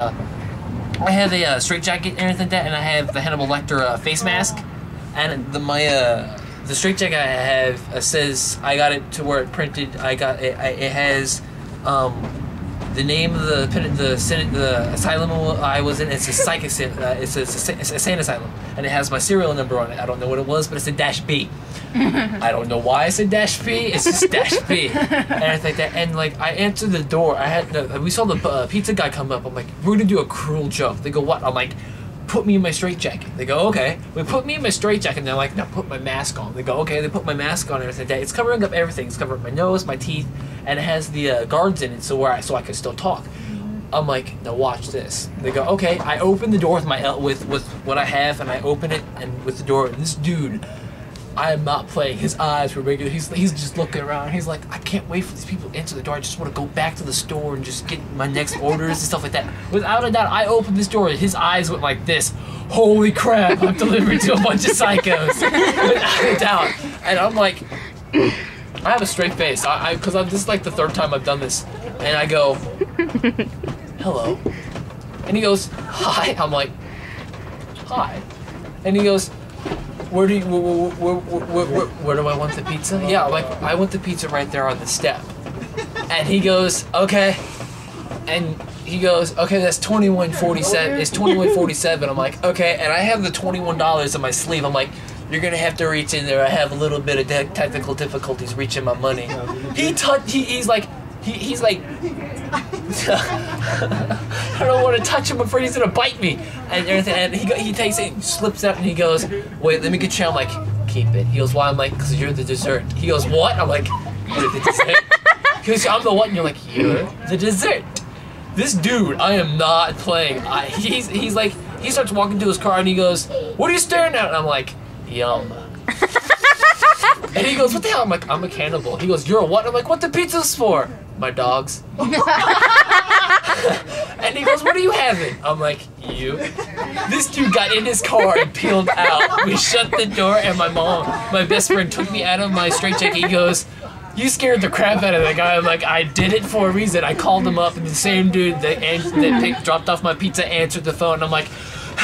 I have a straight jacket and everything like that, and I have the Hannibal Lecter face mask, and the straight jacket I have says I got it to where it printed. It has the name of the asylum I was in. It's a psych it's a sane asylum, and it has my serial number on it. I don't know what it was, but it said -B. I don't know why I said -B. It's just -B, and I think that. And like I answered the door. We saw the pizza guy come up. I'm like, we're gonna do a cruel joke. They go, what? I'm like, put me in my straitjacket. They go, okay. We put me in my straitjacket, and they're like, now put my mask on. They go, okay. They put my mask on and everything like that. It's covering up everything. It's covering my nose, my teeth, and it has the guards in it, so I can still talk. I'm like, now watch this. They go, okay. I open the door with my with what I have, and I open it, and with the door, and this dude, I am not playing. His eyes were regular. He's just looking around. He's like, I can't wait for these people to enter the door. I just want to go back to the store and just get my next orders and stuff like that. Without a doubt, I opened this door. His eyes went like this. Holy crap! I'm delivering to a bunch of psychos. Without a doubt. And I'm like, I have a straight face. Because this is like the third time I've done this. And I go, hello. And he goes, hi. I'm like, hi. And he goes, where do I want the pizza? Yeah, like, I want the pizza right there on the step. And he goes, okay. And he goes, okay, that's $21.47. It's $21.47. I'm like, okay. And I have the $21 in my sleeve. I'm like, you're gonna have to reach in there. I have a little bit of technical difficulties reaching my money. He's like, I don't want to touch him. I'm afraid he's gonna bite me and everything. And he takes it, slips out, and he goes, "Wait, let me get you." I'm like, "Keep it." He goes, "Why?" I'm like, "Cause you're the dessert." He goes, "What?" I'm like, "You're the dessert." He goes, "I'm the what?" And you're like, "You're the dessert." This dude, I am not playing. He's like, he starts walking to his car and he goes, "What are you staring at?" And I'm like, "Yum." And he goes, "What the hell?" I'm like, "I'm a cannibal." He goes, "You're a what?" I'm like, "What the pizza's for?" "My dogs." And he goes, "What are you having?" I'm like, "You." This dude got in his car and peeled out. We shut the door, and my best friend, took me out of my straitjacket. He goes, "You scared the crap out of that guy." I'm like, "I did it for a reason." I called him up, and the same dude that dropped off my pizza answered the phone. And I'm like,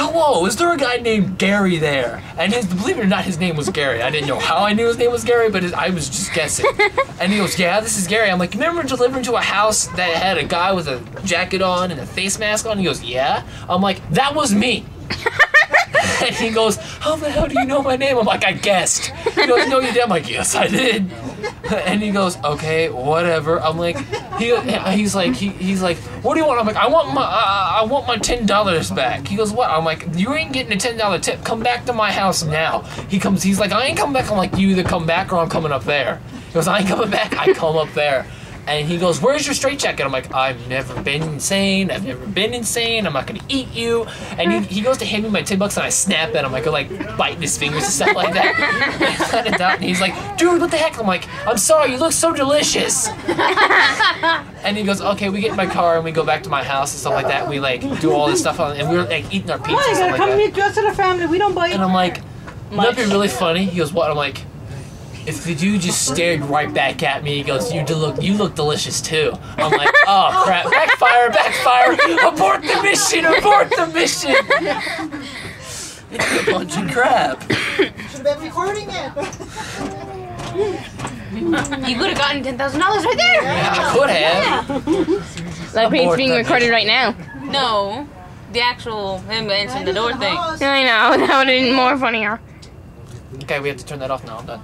"Hello, is there a guy named Gary there?" And believe it or not, his name was Gary. I didn't know how I knew his name was Gary, but I was just guessing. And he goes, "Yeah, this is Gary." I'm like, "Remember delivering to a house that had a guy with a jacket on and a face mask on?" He goes, "Yeah." I'm like, "That was me." And he goes, "How the hell do you know my name?" I'm like, "I guessed." He goes, "No, you did." I'm like, "Yes, I did." And he goes, "Okay, whatever." I'm like, he's like, "What do you want?" I'm like, I want my $10 back." He goes, "What?" I'm like, "You ain't getting a $10 tip. Come back to my house now." He's like, "I ain't coming back." I'm like, "You either come back or I'm coming up there." He goes, "I ain't coming back." I come up there. And he goes, "Where's your straitjacket?" I'm like, "I've never been insane. I've never been insane. I'm not gonna eat you." And he goes to hand me my $10 and I snap at him. I go like biting his fingers and stuff like that. And he's like, "Dude, what the heck?" I'm like, "I'm sorry, you look so delicious." And he goes, "Okay." We get in my car and we go back to my house and stuff like that. We like do all this stuff and we're like eating our pizza and stuff like that. Come meet us in the family. We don't bite. And I'm like, "That'd be really funny." He goes, "What?" I'm like, if the dude just stared right back at me, he goes, "You look delicious too." I'm like, "Oh crap, backfire, abort the mission, abort the mission." It's a bunch of crap. Should have been recording it. You could have gotten $10,000 right there. Yeah, I could have. Like it's being recorded right now. No, the actual him answering the door thing. I know, that would have been more funnier. Okay, we have to turn that off now. I'm done.